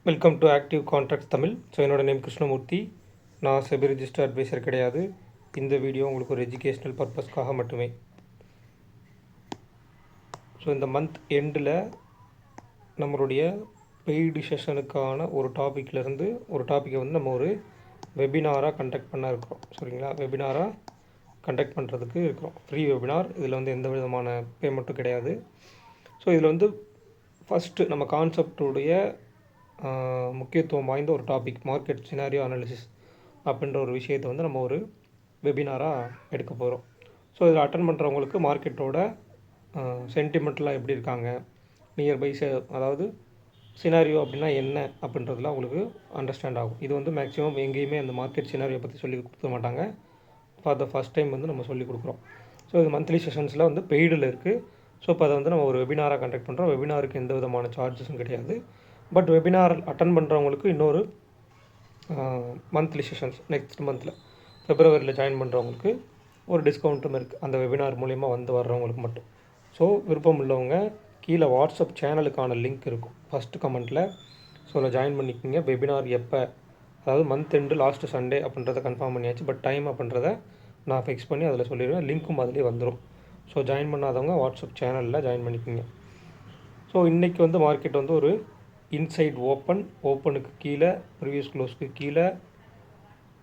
Welcome to active contracts Tamil. So என்னோட name Krishnamurthy. நான் SEBI register advisor கிடையாது. இந்த வீடியோ உங்களுக்கு ஒரு எஜுகேஷ்னல் பர்பஸ்க்காக மட்டுமே. ஸோ இந்த மந்த் எண்டில் நம்மளுடைய பெய்டு செஷனுக்கான ஒரு டாப்பிக்லேருந்து ஒரு டாப்பிக்கை வந்து நம்ம ஒரு வெபினாராக கண்டக்ட் பண்ண இருக்கிறோம். சரிங்களா, வெபினாராக கண்டக்ட் பண்ணுறதுக்கு இருக்கிறோம். Free webinar. இதில் வந்து எந்த விதமான பேமெண்ட்டும் கிடையாது. ஸோ இதில் வந்து ஃபஸ்ட்டு நம்ம கான்செப்டுடைய முக்கியத்துவம் வாய்ந்த ஒரு டாபிக் மார்க்கெட் சினாரியோ அனாலிசிஸ் அப்படின்ற ஒரு விஷயத்தை வந்து நம்ம ஒரு வெபினாராக எடுக்க போகிறோம். ஸோ இதில் அட்டன் பண்ணுறவங்களுக்கு மார்க்கெட்டோட சென்டிமெண்ட்லாம் எப்படி இருக்காங்க, நியர்பை அதாவது சினாரியோ அப்படின்னா என்ன அப்படின்றதுலாம் உங்களுக்கு அண்டர்ஸ்டாண்ட் ஆகும். இது வந்து மேக்ஸிமம் எங்கேயுமே அந்த மார்க்கெட் சினாரியோ பற்றி சொல்லி கொடுக்க மாட்டாங்க. ஃபார் த ஃபஸ்ட் டைம் வந்து நம்ம சொல்லிக் கொடுக்குறோம். ஸோ இது மந்த்லி செஷன்ஸில் வந்து பெய்டில் இருக்குது. ஸோ இப்போ அதை வந்து நம்ம ஒரு வெபினாராக கண்டக்ட் பண்ணுறோம். வெபினாருக்கு எந்த விதமான சார்ஜஸும் கிடையாது. பட் வெபினார் அட்டன் பண்ணுறவங்களுக்கு இன்னொரு மந்த்லி செஷன்ஸ் நெக்ஸ்ட் மந்தில் ஃபெப்ரவரியில் ஜாயின் பண்ணுறவங்களுக்கு ஒரு டிஸ்கவுண்ட்டும் இருக்குது, அந்த வெபினார் மூலிமா வந்து வர்றவங்களுக்கு மட்டும். ஸோ விருப்பம் உள்ளவங்க கீழே வாட்ஸ்அப் சேனலுக்கான லிங்க் இருக்கும் ஃபஸ்ட்டு கமெண்ட்டில். ஸோ அதில் ஜாயின் பண்ணிக்கிங்க. வெபினார் எப்போ, அதாவது மந்த் எண்டு லாஸ்ட்டு சண்டே அப்படின்றத கன்ஃபார்ம் பண்ணியாச்சு. பட் டைம் அப்படின்றத நான் ஃபிக்ஸ் பண்ணி அதில் சொல்லிடுவேன். லிங்க்கும் அதிலே வந்துடும். ஸோ ஜாயின் பண்ணாதவங்க வாட்ஸ்அப் சேனலில் ஜாயின் பண்ணிக்கிங்க. ஸோ இன்றைக்கி வந்து மார்க்கெட் வந்து ஒரு இன்சைட் ஓப்பனுக்கு கீழே, ப்ரீவியஸ் க்ளோஸ்க்கு கீழே,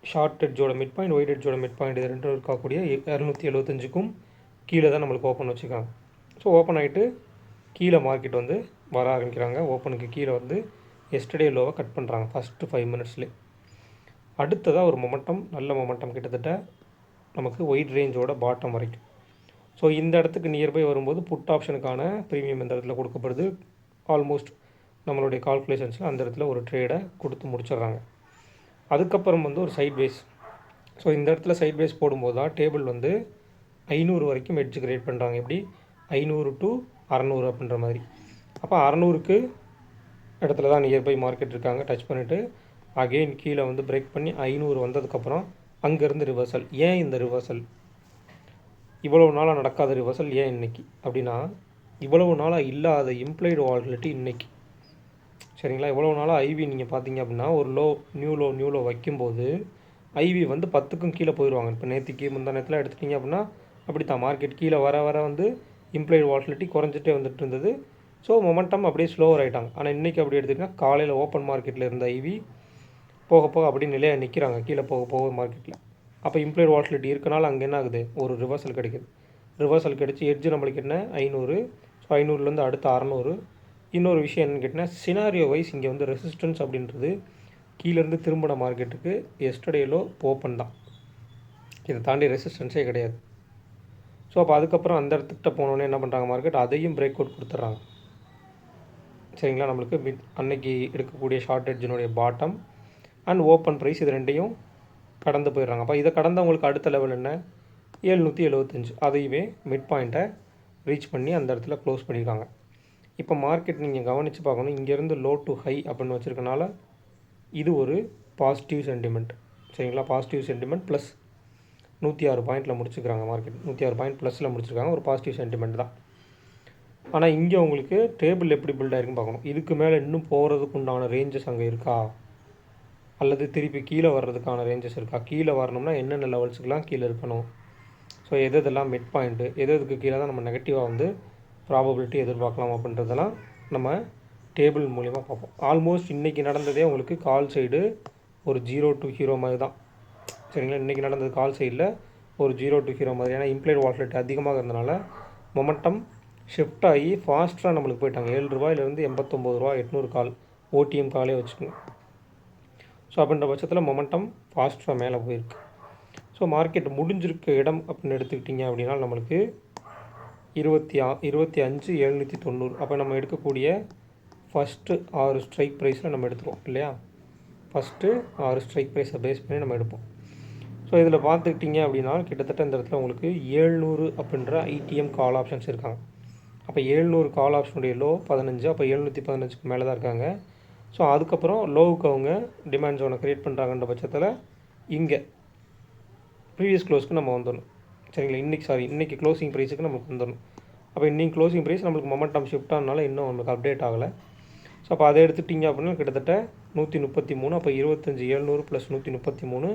ஷார்ட் எட்ஜோட மிட் பாயிண்ட், ஒயிட் எட்ஜோட மிட் பாயிண்ட் இது ரெண்டும் இருக்கக்கூடிய 275க்கும் கீழே தான் நம்மளுக்கு ஓப்பன் வச்சுருக்காங்க. ஸோ ஓப்பன் ஆகிட்டு கீழே மார்க்கெட் வந்து வர ஆரம்பிக்கிறாங்க. ஓப்பனுக்கு கீழே வந்து எஸ்டர்டே லோவை கட் பண்ணுறாங்க ஃபஸ்ட்டு 5 மினிட்ஸ்லேயே. அடுத்ததாக ஒரு மொமெண்டம், நல்ல மொமெண்டம், கிட்டத்தட்ட நமக்கு ஒயிட் ரேஞ்சோட பாட்டம் வரைக்கும். ஸோ இந்த இடத்துக்கு நியர்பை வரும்போது புட் ஆப்ஷனுக்கான ப்ரீமியம் இந்த இடத்துல கொடுக்கப்படுது. ஆல்மோஸ்ட் நம்மளுடைய கால்குலேஷன்ஸில் அந்த இடத்துல ஒரு ட்ரேடை கொடுத்து முடிச்சிடுறாங்க. அதுக்கப்புறம் வந்து ஒரு சைட் வேஸ். ஸோ இந்த இடத்துல சைட் வேஸ் போடும்போது தான் டேபிள் வந்து 500 வரைக்கும் எட்ஜ் கிரியேட் பண்ணுறாங்க. எப்படி 500 to 600 அப்படின்ற மாதிரி. அப்போ 600க்கு இடத்துல தான் நியர்பை மார்க்கெட் இருக்காங்க. டச் பண்ணிவிட்டு அகெயின் கீழே வந்து பிரேக் பண்ணி 500 வந்ததுக்கப்புறம் அங்கேருந்து ரிவர்சல். ஏன் இந்த ரிவர்சல் இவ்வளவு நாளாக நடக்காத ரிவர்சல் ஏன் இன்றைக்கி அப்படின்னா, இவ்வளவு நாளாக இல்லாத இம்ப்ளைடு வாலட்டிலிட்டி இன்றைக்கி. சரிங்களா, இவ்வளோ நாளாக ஐவி நீங்கள் பார்த்தீங்க அப்படின்னா ஒரு நியூ லோ வைக்கும்போது ஐவி வந்து 10க்கும் கீழே போயிடுவாங்க. இப்போ நேற்றுக்கு முந்தா நேரத்தில் எடுத்துட்டிங்க அப்படின்னா அப்படி தான் மார்க்கெட் கீழே வர வர வந்து இம்ப்ளைடு வாலட்டிலிட்டி குறைஞ்சிட்டே வந்துட்டு இருந்தது. ஸோ மொமெண்டம் அப்படியே ஸ்லோவர் ஆகிட்டாங்க. ஆனால் இன்றைக்கி அப்படி எடுத்துக்கிட்டால் காலையில் ஓப்பன் மார்க்கெட்டில் இருந்த ஐவி போக போக அப்படியே நிலையாக நிற்கிறாங்க கீழே போக போக மார்க்கெட்டில். அப்போ இம்ப்ளைடு வாலட்டிலிட்டி இருக்கனால அங்கே என்ன ஆகுது, ஒரு ரிவர்சல் கிடைக்குது. ரிவர்சல் கிடைச்சி எட்ஜு நம்மளுக்கு என்ன 500. ஸோ 500லேருந்து அடுத்த 600. இன்னொரு விஷயம் என்னென்னு கேட்டிங்கன்னா, சினாரியோ வைஸ் இங்கே வந்து ரெசிஸ்டன்ஸ் அப்படின்றது கீழேருந்து திரும்பின மார்க்கெட்டுக்கு எஸ்டர்டேலோ ஓப்பன் தான். இதை தாண்டி ரெசிஸ்டன்ஸே கிடையாது. ஸோ அப்போ அதுக்கப்புறம் அந்த இடத்துக்கிட்ட போனோன்னே என்ன பண்ணுறாங்க, மார்க்கெட் அதையும் பிரேக் அவுட் கொடுத்துட்றாங்க. சரிங்களா, நம்மளுக்கு அன்னைக்கு எடுக்கக்கூடிய ஷார்ட் எட்ஜினுடைய பாட்டம் அண்ட் ஓப்பன் ப்ரைஸ் இது ரெண்டையும் கடந்து போயிடுறாங்க. அப்போ இதை கடந்தவங்களுக்கு அடுத்த லெவல் என்ன, 775. அதையுமே மிட் பாயிண்ட்டை ரீச் பண்ணி அந்த இடத்துல க்ளோஸ் பண்ணியிருக்காங்க. இப்போ மார்க்கெட் நீங்கள் கவனித்து பார்க்கணும். இங்கேருந்து லோ டு ஹை அப்படின்னு வச்சுருக்கனால இது ஒரு பாசிட்டிவ் சென்டிமெண்ட். சரிங்களா, பாசிட்டிவ் சென்டிமெண்ட் ப்ளஸ் 106 பாயிண்டில் முடிச்சுக்கிறாங்க. மார்க்கெட் 106 பாயிண்ட் ப்ளஸில் முடிச்சிருக்காங்க. ஒரு பாசிட்டிவ் சென்டிமெண்ட் தான். ஆனால் இங்கே உங்களுக்கு டேபிள் எப்படி பில்ட் ஆகிருக்குன்னு பார்க்கணும். இதுக்கு மேலே இன்னும் போகிறதுக்கு உண்டான ரேஞ்சஸ் அங்கே இருக்கா, அல்லது திருப்பி கீழே வர்றதுக்கான ரேஞ்சஸ் இருக்கா, கீழே வரணும்னா என்னென்ன லெவல்ஸுக்கெலாம் கீழே இருக்கணும். ஸோ எதெல்லாம் மிட் பாயிண்ட்டு, எதுக்கு கீழே தான் நம்ம நெகட்டிவாக வந்து ப்ராபபிலிட்டி எதிர்பார்க்கலாம் அப்படின்றதெல்லாம் நம்ம டேபிள் மூலிமா பார்ப்போம். ஆல்மோஸ்ட் இன்றைக்கி நடந்ததே உங்களுக்கு கால் சைடு ஒரு 0 to ஹீரோ மாதிரி தான். சரிங்களா, இன்றைக்கி நடந்தது கால் சைடில் ஒரு 0 to ஹீரோ மாதிரி. ஏன்னா இம்ப்ளைடு வாலட்டிலிட்டி அதிகமாக இருந்தனால மொமெண்டம் ஷிஃப்ட் ஆகி ஃபாஸ்ட்டாக நம்மளுக்கு போயிட்டாங்க. 7 ரூபாயிலேருந்து 89 ரூபா 800 கால் ஓடிஎம் காலே வச்சுக்கோங்க. ஸோ அப்படின்ற பட்சத்தில் மொமெண்டம் ஃபாஸ்ட்டாக மேலே போயிருக்கு. ஸோ மார்க்கெட் முடிஞ்சிருக்க இடம் அப்படின்னு எடுத்துக்கிட்டிங்க அப்படின்னா நம்மளுக்கு 25,790. அப்போ நம்ம எடுக்கக்கூடிய ஃபஸ்ட்டு 6 ஸ்ட்ரைக் ப்ரைஸில் நம்ம எடுத்துருவோம் இல்லையா. ஃபஸ்ட்டு 6 ஸ்ட்ரைக் ப்ரைஸை பேஸ் பண்ணி நம்ம எடுப்போம். ஸோ இதில் பார்த்துக்கிட்டிங்க அப்படின்னா கிட்டத்தட்ட இந்த இடத்துல உங்களுக்கு 700 அப்படின்ற ஐடிஎம் கால் ஆப்ஷன்ஸ் இருக்காங்க. அப்போ 700 கால் ஆப்ஷனுடைய லோ 15. அப்போ 715க்கு மேலே தான் இருக்காங்க. ஸோ அதுக்கப்புறம் லோவுக்கு அவங்க டிமாண்ட் ஜோனை க்ரியேட் பண்ணுறாங்கன்ற பட்சத்தில் இங்கே ப்ரீவியஸ் க்ளோஸ்க்கு நம்ம வந்துடணும். சரிங்களா, இன்றைக்கி க்ளோசிங் ப்ரைஸுக்கு நமக்கு வந்துடணும். அப்போ இன்றைக்கி க்ளோசிங் ப்ரைஸ் நம்மளுக்கு மொமெண்டம் ஷிஃப்ட் ஆனால இன்னும் நமக்கு அப்டேட் ஆகலை. ஸோ ஸோ அப்போ அதை எடுத்துட்டிங்க அப்படின்னா கிட்டத்தட்ட 133. அப்போ 25,700 + 133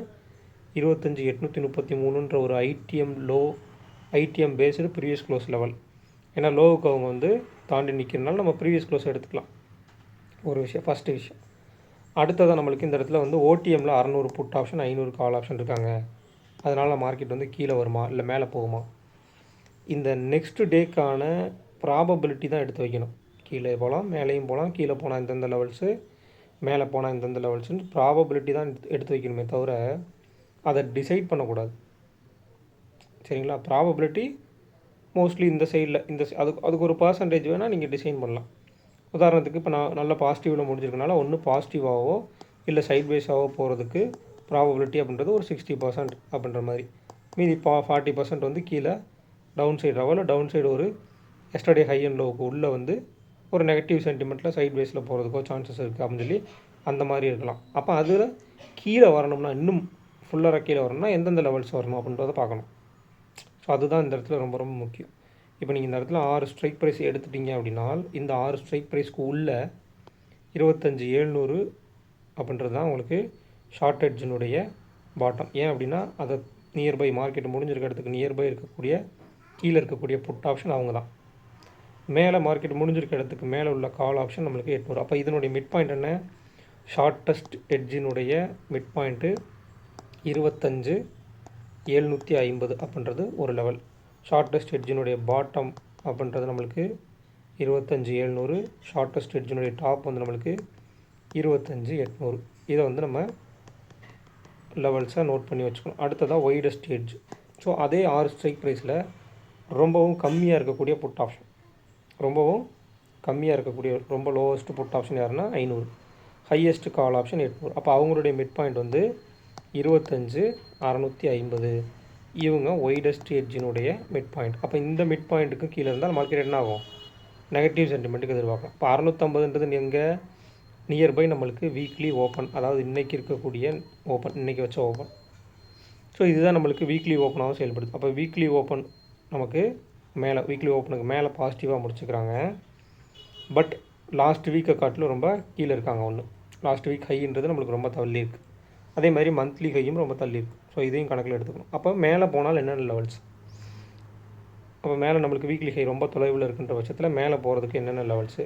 25,833ன்ற ஒரு IDM based previous close level. ஏன்னா லோவுக்கு அவங்க வந்து தாண்டி நிற்கிறனால நம்ம ப்ரீவியஸ் க்ளோஸ் எடுத்துக்கலாம். ஒரு விஷயம், ஃபஸ்ட்டு விஷயம். அடுத்ததாக நம்மளுக்கு இந்த இடத்துல வந்து ஓடிஎம்மில் 600 புட் ஆப்ஷன் 500 கால் ஆப்ஷன் இருக்காங்க. அதனால் மார்க்கெட் வந்து கீழே வருமா இல்லை மேலே போகுமா, இந்த நெக்ஸ்ட் டேக்கான ப்ராபபிலிட்டி தான் எடுத்து வைக்கணும். கீழே போகலாம், மேலேயும் போகலாம், கீழே போனால் இந்தந்த லெவல்ஸு, மேலே போனால் இந்தந்த லெவல்ஸுன்னு ப்ராபபிலிட்டி தான் எடுத்து வைக்கணுமே தவிர அதை டிசைட் பண்ணக்கூடாது. சரிங்களா? ப்ராபபிலிட்டி மோஸ்ட்லி இந்த சைடில் அதுக்கு ஒரு பர்சன்டேஜ் வேணால் நீங்கள் டிசைன் பண்ணலாம். உதாரணத்துக்கு இப்போ நான் நல்ல பாசிட்டிவில் முடிஞ்சிருக்கனால ஒன்று பாசிட்டிவாகவோ இல்லை சைட்வேஸாகவோ போகிறதுக்கு ப்ராபபிலிட்டி அப்படின்றது ஒரு 60% அப்படின்ற மாதிரி. மீதி 40% வந்து கீழே டவுன் சைடாகவோ இல்லை டவுன் சைடு ஒரு எஸ்டர்டே ஹை அண்ட் லோவுக்கு உள்ளே வந்து ஒரு நெகட்டிவ் சென்டிமெண்ட்டில் சைட்வேஸில் போகிறதுக்கோ சான்சஸ் இருக்குது அப்படின்னு சொல்லி அந்த மாதிரி இருக்கலாம். அப்போ அதில் கீழே வரணும்னா, இன்னும் ஃபுல்லராக கீழே வரணும்னா எந்தெந்த லெவல்ஸ் வரணும் அப்படின்றத பார்க்கணும். ஸோ அதுதான் இந்த இடத்துல ரொம்ப ரொம்ப முக்கியம். இப்போ நீங்கள் இந்த இடத்துல 6 ஸ்ட்ரைக் ப்ரைஸ் எடுத்துட்டீங்க அப்படின்னா இந்த 6 ஸ்ட்ரைக் ப்ரைஸ்க்கு உள்ள 25,700 அப்படின்றது தான் உங்களுக்கு ஷார்ட் எட்ஜினுடைய பாட்டம். ஏன் அப்படின்னா அதை நியர்பை மார்க்கெட் முடிஞ்சிருக்க இடத்துக்கு நியர்பை இருக்கக்கூடிய கீழே இருக்கக்கூடிய புட் ஆப்ஷன் அவங்க தான். மேலே மார்க்கெட் முடிஞ்சிருக்க இடத்துக்கு மேலே உள்ள கால் ஆப்ஷன் நம்மளுக்கு 800. அப்போ இதனுடைய மிட் பாயிண்ட் என்ன? ஷார்ட்டஸ்ட் எட்ஜினுடைய மிட் பாயிண்ட்டு 25,750 அப்படின்றது ஒரு லெவல். ஷார்ட்டஸ்ட் எட்ஜினுடைய பாட்டம் அப்படின்றது நம்மளுக்கு 25,700. ஷார்ட்டஸ்ட் எட்ஜினுடைய டாப் வந்து நம்மளுக்கு 25,800. இதை வந்து நம்ம லெவல்ஸாக நோட் பண்ணி வச்சுக்கணும். அடுத்ததாக ஒய்டஸ்ட் எட்ஜ். ஸோ அதே 6 ஸ்ட்ரைக் ப்ரைஸில் ரொம்பவும் கம்மியாக இருக்கக்கூடிய புட் ஆப்ஷன், ரொம்பவும் கம்மியாக இருக்கக்கூடிய ரொம்ப லோவஸ்ட்டு புட் ஆப்ஷன் யாருன்னா 500, ஹையஸ்ட்டு கால் ஆப்ஷன் 800. அப்போ அவங்களுடைய மிட் பாயிண்ட் வந்து 25,650. இவங்க ஒய்டஸ்ட் எட்ஜினுடைய மிட் பாயிண்ட். அப்போ இந்த மிட் பாயிண்ட்டுக்கு கீழே இருந்தால் மார்க்கெட் என்ன ஆகும்? நெகட்டிவ் சென்டிமெண்ட்டுக்கு எதிர்பார்க்கலாம். இப்போ 650ன்றது எங்கே? நியர்பை நம்மளுக்கு வீக்லி ஓப்பன், அதாவது இன்றைக்கி இருக்கக்கூடிய ஓப்பன், இன்றைக்கி வச்ச ஓப்பன். ஸோ இதுதான் நம்மளுக்கு வீக்லி ஓப்பனாகவும் செயல்படுது. அப்போ வீக்லி ஓப்பன் நமக்கு மேலே, வீக்லி ஓப்பனுக்கு மேலே பாசிட்டிவாக முடிச்சுக்கிறாங்க. பட் லாஸ்ட் வீக்கை காட்டிலும் ரொம்ப கீழே இருக்காங்க. ஒன்று லாஸ்ட் வீக் ஹைன்றது நம்மளுக்கு ரொம்ப தள்ளி இருக்குது. அதே மாதிரி மந்த்லி ஹையும் ரொம்ப தள்ளி இருக்குது. ஸோ இதையும் கணக்கில் எடுத்துக்கணும். அப்போ மேலே போனால் என்னென்ன லெவல்ஸ், அப்போ மேலே நம்மளுக்கு வீக்லி ஹை ரொம்ப தொலைவில் இருக்கின்ற பட்சத்தில் மேலே போகிறதுக்கு என்னென்ன லெவல்ஸு,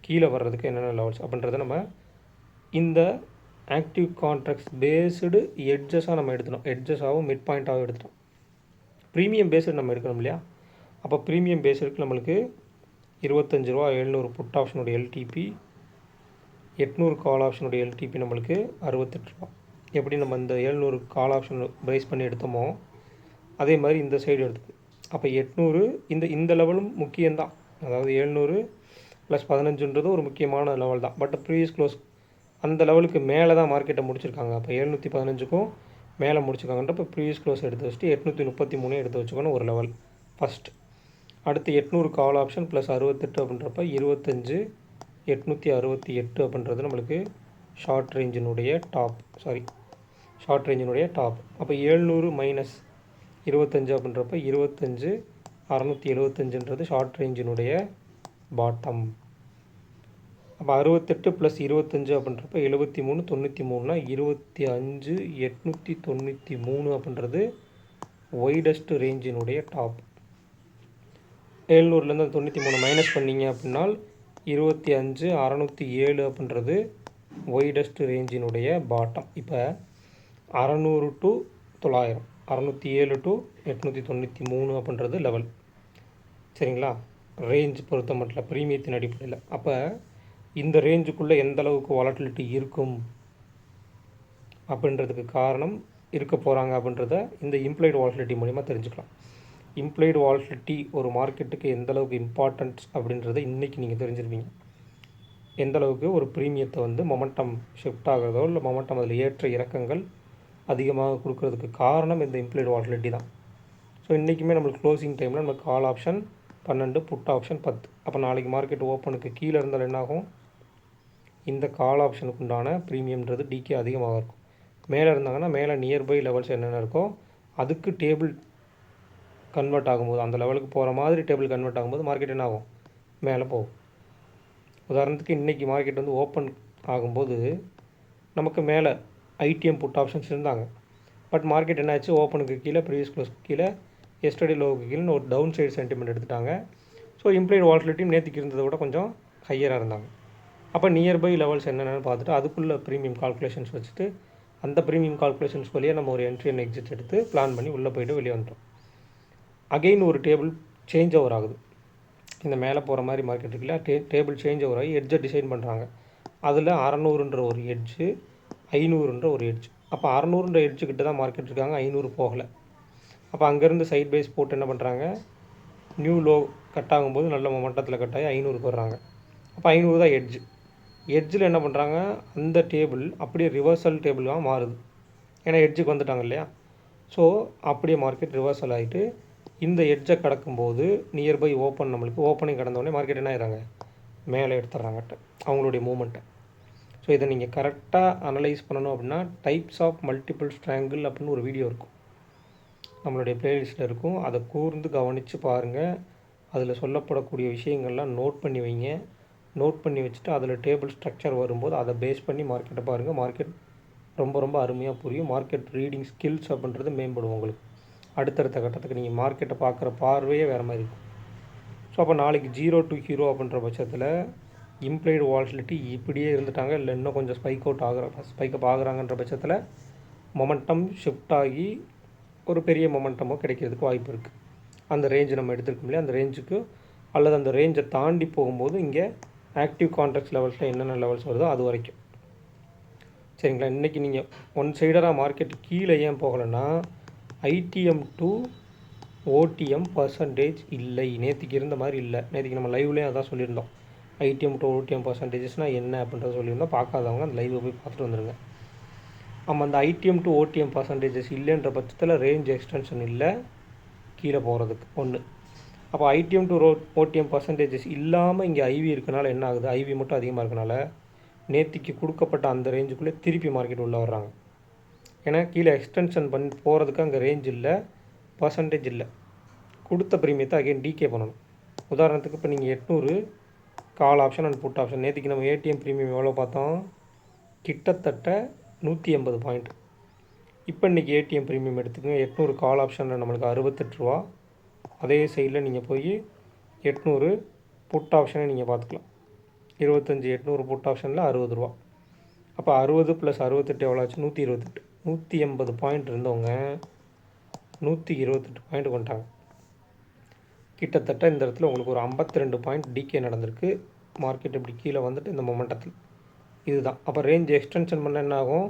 கீழே வர்றதுக்கு என்னென்ன லெவல்ஸ் அப்படின்றத நம்ம இந்த ஆக்டிவ் கான்ட்ராக்ட்ஸ் பேஸ்டு எட்ஜஸாக நம்ம எடுத்துட்டோம். எட்ஜஸாகவும் மிட் பாயிண்ட்டாகவும் எடுத்துட்டோம். ப்ரீமியம் பேஸ்டு நம்ம எடுக்கணும் இல்லையா? அப்போ ப்ரீமியம் பேஸ்டுக்கு நம்மளுக்கு 25,700 புட் ஆப்ஷனுடைய எல்டிபி, 800 கால் ஆப்ஷனுடைய எல்டிபி நம்மளுக்கு 68. எப்படி நம்ம இந்த 700 கால் ஆப்ஷன் ப்ரைஸ் பண்ணி எடுத்தோமோ அதே மாதிரி இந்த சைடு எடுத்துக்கணும். அப்போ 800 இந்த லெவலும் முக்கியம்தான். அதாவது 700 + 15ன்றது ஒரு முக்கியமான லெவல் தான். பட் ப்ரீவியஸ் க்ளோஸ் அந்த லெவலுக்கு மேலே தான் மார்க்கெட்டை முடிச்சிருக்காங்க. அப்போ 715க்கும் மேலே முடிச்சிருக்காங்கன்ற இப்போ ப்ரீவியஸ் க்ளோஸ் எடுத்து வச்சுட்டு 833 எடுத்து வச்சுக்கணும் ஒரு லெவல் ஃபஸ்ட். அடுத்து 800 கால் ஆப்ஷன் + 68 அப்படின்றப்ப 25,868 அப்படின்றது நம்மளுக்கு ஷார்ட் ரேஞ்சினுடைய டாப். அப்போ 700 - 25 அப்படின்றப்ப 25,675ன்றது ஷார்ட் ரேஞ்சினுடைய பாட்டம். அப்போ 68 + 25 அப்படின்றப்ப 73,93னா 25,893 அப்படின்றது ஒய்டஸ்ட் ரேஞ்சினுடைய டாப். 700லேருந்து 93 மைனஸ் பண்ணிங்க அப்படின்னா 25,607 அப்படின்றது ஒய்டஸ்ட் ரேஞ்சினுடைய பாட்டம். இப்போ 600 to 900, 607 to 893 அப்படின்றது லெவல். சரிங்களா? ரேஞ்ச் பொறுத்த மட்டும் ப்ரீமியத்தின் அடிப்படையில். அப்போ இந்த ரேஞ்சுக்குள்ளே எந்த அளவுக்கு வாலட்டிலிட்டி இருக்கும் அப்படின்றதுக்கு காரணம் இருக்க போகிறாங்க அப்படின்றத இந்த இம்ப்ளைடு வாலட்டிலிட்டி மூலிமா தெரிஞ்சுக்கலாம். இம்ப்ளைடு வாலட்டிலிட்டி ஒரு மார்க்கெட்டுக்கு எந்த அளவுக்கு இம்பார்ட்டன்ஸ் அப்படின்றத இன்றைக்கி நீங்கள் தெரிஞ்சிருப்பீங்க. எந்த அளவுக்கு ஒரு ப்ரீமியத்தை வந்து மொமெண்டம் ஷிஃப்ட் ஆகிறதோ இல்லை மொமெண்டம் அதில் ஏற்ற இறக்கங்கள் அதிகமாக கொடுக்கறதுக்கு காரணம் இந்த இம்ப்ளைடு வாலட்டிலிட்டி தான். ஸோ இன்றைக்குமே நம்மளுக்கு க்ளோசிங் டைமில் நம்மளுக்கு கால் ஆப்ஷன் 12, புட் ஆப்ஷன் 10. அப்போ நாளைக்கு மார்க்கெட் ஓப்பனுக்கு கீழே இருந்தால் என்னாகும்? இந்த கால் ஆப்ஷனுக்கு உண்டான ப்ரீமியம்ன்றது டிகே அதிகமாக இருக்கும். மேலே இருந்தாங்கன்னா மேலே நியர்பை லெவல்ஸ் என்னென்ன இருக்கோ அதுக்கு டேபிள் கன்வெர்ட் ஆகும்போது, அந்த லெவலுக்கு போகிற மாதிரி டேபிள் கன்வெர்ட் ஆகும்போது மார்க்கெட் என்ன ஆகும்? மேலே போகும். உதாரணத்துக்கு இன்றைக்கி மார்க்கெட் வந்து ஓப்பன் ஆகும்போது நமக்கு மேலே ஐடிஎம் புட் ஆப்ஷன்ஸ் இருந்தாங்க. பட் மார்க்கெட் என்னாச்சு, ஓப்பனுக்கு கீழே ப்ரீவியஸ் க்ளோஸ்க்கு கீழே எஸ்டர்டே லோவுக்கு கீழே ஒரு டவுன் சைடு சென்டிமெண்ட் எடுத்துட்டாங்க. ஸோ இம்ப்ளைட் வாலட்டிலிட்டியும் நேற்றுக்கு இருந்ததை விட கொஞ்சம் ஹையராக இருந்தாங்க. அப்போ நியர்பை லெவல்ஸ் என்னென்னு பார்த்துட்டு அதுக்குள்ளே ப்ரீமியம் கால்குலேஷன்ஸ் வச்சுட்டு அந்த ப்ரீமியம் கால்குலேஷன்ஸ் வழியாக நம்ம ஒரு என்ட்ரி அண்ட் எக்ஸிட் எடுத்து பிளான் பண்ணி உள்ளே போய்ட்டு வெளியே வந்துட்டோம். அகெயின் ஒரு டேபிள் சேஞ்ச் ஓவர் ஆகுது. இந்த மேலே போகிற மாதிரி மார்க்கெட் இருக்குல்ல, டேபிள் சேஞ்ச் ஓவர் ஆகி எட்ஜை டிசைன் பண்ணுறாங்க. அதில் 600ன்ற ஒரு எட்ஜு, 500ன்ற ஒரு எட்ஜ். அப்போ 600ன்ற எட்ஜுக்கிட்ட தான் மார்க்கெட் இருக்காங்க, 500 போகலை. அப்போ அங்கேருந்து சைட் பைஸ் போட்டு என்ன பண்ணுறாங்க, நியூ லோ கட் ஆகும்போது நல்ல மொமெண்டத்தில் கட் ஆகி 500க்கு வர்றாங்க. அப்போ 500 தான் எட்ஜ். எட்ஜில் என்ன பண்ணுறாங்க, அந்த டேபிள் அப்படியே ரிவர்சல் டேபிளாக மாறுது. ஏன்னா எட்ஜுக்கு வந்துட்டாங்க இல்லையா. ஸோ அப்படியே மார்க்கெட் ரிவர்சல் ஆகிட்டு இந்த எட்ஜை கடக்கும்போது நியர்பை ஓப்பன், நம்மளுக்கு ஓப்பனிங் கடந்தோடனே மார்க்கெட் என்ன ஆகிறாங்க, மேலே எடுத்துட்றாங்க அவங்களுடைய மூமெண்ட்டை. ஸோ இதை நீங்கள் கரெக்டாக அனலைஸ் பண்ணணும் அப்படின்னா டைப்ஸ் ஆஃப் மல்டிபிள் ஸ்ட்ராங்கிள் அப்படின்னு ஒரு வீடியோ இருக்கும், நம்மளுடைய ப்ளேலிஸ்ட்டில் இருக்கும். அதை கூர்ந்து கவனித்து பாருங்கள். அதில் சொல்லப்படக்கூடிய விஷயங்கள்லாம் நோட் பண்ணி வைங்க. நோட் பண்ணி வச்சுட்டு அதில் டேபிள் ஸ்ட்ரக்சர் வரும்போது அதை பேஸ் பண்ணி மார்க்கெட்டை பாருங்கள். மார்க்கெட் ரொம்ப ரொம்ப அருமையாக புரியும். மார்க்கெட் ரீடிங் ஸ்கில்ஸ் அப்படின்றது மேம்படும் உங்களுக்கு. அடுத்தடுத்த கட்டத்துக்கு நீங்கள் மார்க்கெட்டை பார்க்குற பார்வையே வேறு மாதிரி இருக்கும். ஸோ அப்போ நாளைக்கு 0 to ஹீரோ அப்படின்ற பட்சத்தில் இம்ப்ளைடு வாலட்டிலிட்டி இப்படியே இருந்துட்டாங்க, இல்லை இன்னும் கொஞ்சம் ஸ்பைக்கப் ஆகுறாங்கன்ற பட்சத்தில் மொமெண்டம் ஷிஃப்ட் ஆகி ஒரு பெரிய மொமெண்டமோ கிடைக்கிறதுக்கு வாய்ப்பு இருக்குது. அந்த ரேஞ்சு நம்ம எடுத்துருக்கோம் இல்லையா, அந்த ரேஞ்சுக்கு அல்லது அந்த ரேஞ்சை தாண்டி போகும்போது இங்கே ஆக்டிவ் கான்ட்ராக்ட்ஸ் லெவல்ஸில் என்னென்ன லெவல்ஸ் வருதோ அது வரைக்கும். சரிங்களா. இன்றைக்கி நீங்கள் ஒன் சைடராக மார்க்கெட் கீழே ஏன் போகலைன்னா ஐடிஎம் டு ஓடிஎம் பர்சன்டேஜ் இல்லை, நேற்றுக்கு இருந்த மாதிரி இல்லை. நேற்றுக்கு நம்ம லைவ்லேயும் அதான் சொல்லியிருந்தோம், ஐடிஎம் டு ஓடிஎம் பர்சன்டேஜஸ்னால் என்ன அப்படின்றத சொல்லியிருந்தோம். பார்க்காதவங்க அந்த லைவை போய் பார்த்துட்டு வந்துடுங்க. நம்ம அந்த ஐடிஎம் டு ஓடிஎம் பர்சன்டேஜஸ் இல்லைன்ற பட்சத்தில் ரேஞ்ச் எக்ஸ்டென்ஷன் இல்லை கீழே போகிறதுக்கு ஒன்று. அப்போ ஐடிஎம் டு ஓடிஎம் பர்சன்டேஜஸ் இல்லாமல் இங்கே ஐவி இருக்கனால என்ன ஆகுது, ஐவி மட்டும் அதிகமாக இருக்கனால நேற்றுக்கு கொடுக்கப்பட்ட அந்த ரேஞ்சுக்குள்ளே திருப்பி மார்க்கெட் உள்ளே வர்றாங்க. ஏன்னா கீழே எக்ஸ்டென்ஷன் பண்ணி போகிறதுக்கு அங்கே ரேஞ்ச் இல்லை, பர்சன்டேஜ் இல்லை. கொடுத்த ப்ரீமியத்தை அகைன் டிகே பண்ணணும். உதாரணத்துக்கு இப்போ நீங்கள் 800 call option and put option, நேற்றுக்கு நம்ம ஏடிஎம் ப்ரீமியம் எவ்வளோ பார்த்தோம், கிட்டத்தட்ட 180 பாயிண்ட். இப்போ இன்றைக்கி ஏடிஎம் ப்ரீமியம் எடுத்துக்கோங்க, 800 கால் ஆப்ஷனில் நம்மளுக்கு 68 ரூபா. அதே சைடில் நீங்கள் போய் 800 புட் ஆப்ஷனை நீங்கள் பார்த்துக்கலாம், 25 800 புட் ஆப்ஷனில் 60 ரூபா. அப்போ 60 + 68 எவ்வளோ ஆச்சு, 128. 180 பாயிண்ட் இருந்தவங்க 128 பாயிண்ட் கொண்டாங்க. கிட்டத்தட்ட இந்த இடத்துல உங்களுக்கு ஒரு 52 பாயிண்ட் டிகே நடந்திருக்கு. மார்க்கெட் இப்படி கீழே வந்துட்டு இந்த மொமெண்டத்தில் இதுதான். அப்போ ரேஞ்ச் எக்ஸ்டென்ஷன் பண்ண என்ன ஆகும்,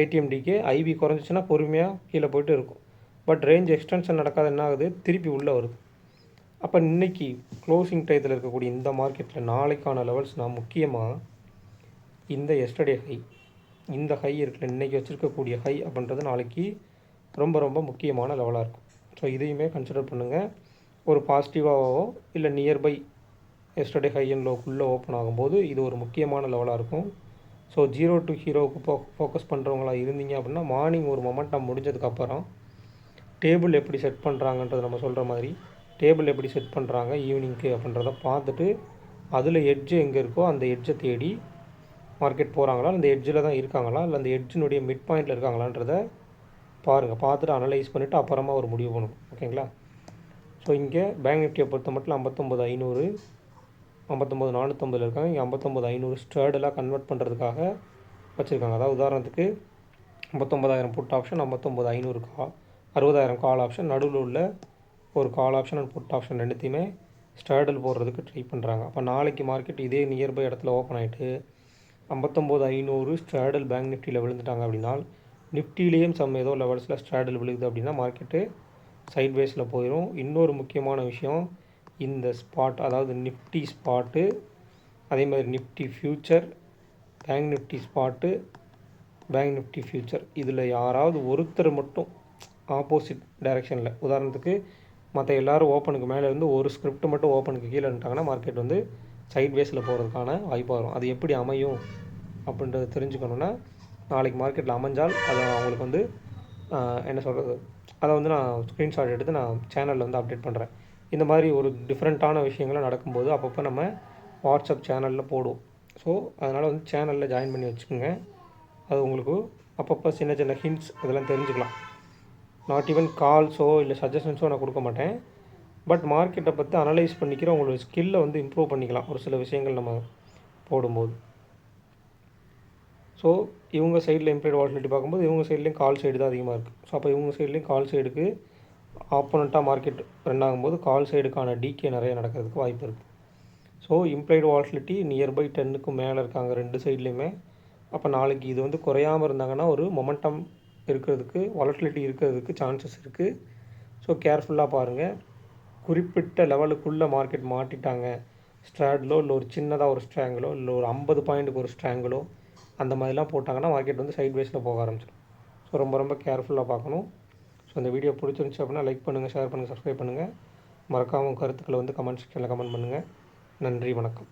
ஏடிஎம் டிகே ஐவி குறைஞ்சிச்சின்னா பொறுமையாக கீழே போய்ட்டு இருக்கும். பட் ரேஞ்ச் எக்ஸ்டென்ஷன் நடக்காது, என்ன ஆகுது, திருப்பி உள்ளே வருது. அப்போ இன்றைக்கி க்ளோசிங் டயத்தில் இருக்கக்கூடிய இந்த மார்க்கெட்டில் நாளைக்கான லெவல்ஸ் நான் முக்கியமாக இந்த எஸ்டர்டே ஹை, இந்த ஹை இருக்குல்ல, இன்றைக்கி வச்சுருக்கக்கூடிய ஹை அப்படின்றது நாளைக்கு ரொம்ப ரொம்ப முக்கியமான லெவலாக இருக்கும். ஸோ இதையுமே கன்சிடர் பண்ணுங்கள். ஒரு பாசிட்டிவாகவோ இல்லை நியர்பை எஸ்டர்டே ஹை அண்ட் லோக்குள்ளே ஓப்பன் ஆகும்போது இது ஒரு முக்கியமான லெவலாக இருக்கும். ஸோ 0 to ஹீரோவுக்கு ஃபோக்கஸ் பண்ணுறவங்களா இருந்தீங்க அப்படின்னா மார்னிங் ஒரு மொமெண்டம் முடிஞ்சதுக்கப்புறம் டேபிள் எப்படி செட் பண்ணுறாங்கன்றது நம்ம சொல்கிற மாதிரி டேபிள் எப்படி செட் பண்ணுறாங்க ஈவினிங்க்கு அப்படின்றத பார்த்துட்டு அதில் எட்ஜு எங்கே இருக்கோ அந்த எட்ஜை தேடி மார்க்கெட் போகிறாங்களா, அந்த எட்ஜில் தான் இருக்காங்களா, இல்லை அந்த எட்ஜினுடைய மிட் பாயிண்டில் இருக்காங்களான்றதை பாருங்கள். பார்த்துட்டு அனலைஸ் பண்ணிவிட்டு அப்புறமா ஒரு முடிவு பண்ணணும். ஓகேங்களா. ஸோ இங்கே பேங்க் நிஃப்டியை பொறுத்த மட்டும் 59500 59450 இருக்காங்க. இங்கே 59500 ஸ்டேர்டெல்லாம் கன்வெர்ட் பண்ணுறதுக்காக வச்சுருக்காங்க. அதாவது உதாரணத்துக்கு 59000 புட் ஆப்ஷன், 59500 60,000 கால் ஆப்ஷன், நடுவில் உள்ள ஒரு call option and put option ரெண்டுத்தையுமே ஸ்டேர்டல் போடுறதுக்கு ட்ரை பண்ணுறாங்க. அப்போ நாளைக்கு மார்க்கெட் இதே நியர்பை இடத்துல ஓப்பன் ஆகிட்டு 59500 ஸ்டேர்டல் பேங்க் நிஃப்டியில் விழுந்துட்டாங்க அப்படின்னா, நிஃப்டிலேயும் ஏதோ லெவல்ஸில் ஸ்டேர்டல் விழுகுது அப்படின்னா மார்க்கெட்டு சைட் வேஸில் போயிடும். இன்னொரு முக்கியமான விஷயம், இந்த ஸ்பாட் அதாவது நிஃப்டி ஸ்பாட்டு, அதே மாதிரி Nifty future, bank Nifty spot, bank Nifty future, இதில் யாராவது ஒருத்தர் மட்டும் ஆப்போசிட் டைரெக்ஷனில், உதாரணத்துக்கு மற்ற எல்லோரும் ஓப்பனுக்கு மேலே இருந்து ஒரு ஸ்கிரிப்ட் மட்டும் ஓப்பனுக்கு கீழே இருந்துட்டாங்கன்னா மார்க்கெட் வந்து சைட் வேஸில் போகிறதுக்கான வாய்ப்பாக வரும். அது எப்படி அமையும் அப்படின்றத தெரிஞ்சுக்கணுன்னா நாளைக்கு மார்க்கெட்டில் அமைஞ்சால் அதை அவங்களுக்கு வந்து என்ன சொல்கிறது, அதை வந்து நான் ஸ்க்ரீன்ஷாட் எடுத்து நான் சேனலில் வந்து அப்டேட் பண்ணுறேன். இந்த மாதிரி ஒரு டிஃப்ரெண்ட்டான விஷயங்கள்லாம் நடக்கும்போது அப்பப்போ நம்ம வாட்ஸ்அப் சேனலில் போடுவோம். ஸோ அதனால் வந்து சேனலில் ஜாயின் பண்ணி வச்சுக்கோங்க. அது உங்களுக்கு அப்பப்போ சின்ன சின்ன ஹிண்ட்ஸ் இதெல்லாம் தெரிஞ்சுக்கலாம். நாட் ஈவன் கால்ஸோ இல்லை சஜஷன்ஸோ நான் கொடுக்க மாட்டேன். பட் மார்க்கெட்டை பற்றி அனலைஸ் பண்ணிக்கிற உங்களோட ஸ்கில்லை வந்து இம்ப்ரூவ் பண்ணிக்கலாம் ஒரு சில விஷயங்கள் நம்ம போடும்போது. ஸோ இவங்க சைடில் இம்ப்ளைட் வாலட்டிலிட்டி பார்க்கும்போது இவங்க சைட்லேயும் கால் சைடு தான் அதிகமாக இருக்குது. ஸோ அப்போ இவங்க சைட்லேயும் கால் சைடுக்கு ஆப்போனண்ட்டாக மார்க்கெட் ரன் ஆகும்போது கால் சைடுக்கான டிகே நிறைய நடக்கிறதுக்கு வாய்ப்பு இருக்குது. ஸோ இம்ப்ளைடு வாலட்டிலிட்டி நியர்பை 10க்கு மேலே இருக்காங்க ரெண்டு சைட்லேயுமே. அப்போ நாளைக்கு இது வந்து குறையாமல் இருந்தாங்கன்னா ஒரு மொமெண்டம் இருக்கிறதுக்கு வாலட்டிலிட்டி இருக்கிறதுக்கு சான்சஸ் இருக்குது. ஸோ கேர்ஃபுல்லாக பாருங்கள். குறிப்பிட்ட லெவலுக்குள்ளே மார்க்கெட் மாட்டிட்டாங்க ஸ்ட்ராட்லோ இல்லை ஒரு சின்னதாக ஒரு ஸ்ட்ராங்கிலோ இல்லை ஒரு 50 பாயிண்ட்டுக்கு ஒரு ஸ்ட்ராங்கிலோ அந்த மாதிரிலாம் போட்டாங்கன்னா மார்க்கெட் வந்து சைட்வேஸில் போக ஆரம்பிச்சிடும். ஸோ ரொம்ப ரொம்ப கேர்ஃபுல்லாக பார்க்கணும். ஸோ இந்த வீடியோ பிடிச்சிருந்துச்சு அப்படின்னா லைக் பண்ணுங்கள், ஷேர் பண்ணுங்கள், சப்ஸ்கிரைப் பண்ணுங்கள். மறக்காமல் கருத்துக்களை வந்து கமெண்ட் செக்ஷனில் கமெண்ட் பண்ணுங்கள். நன்றி, வணக்கம்.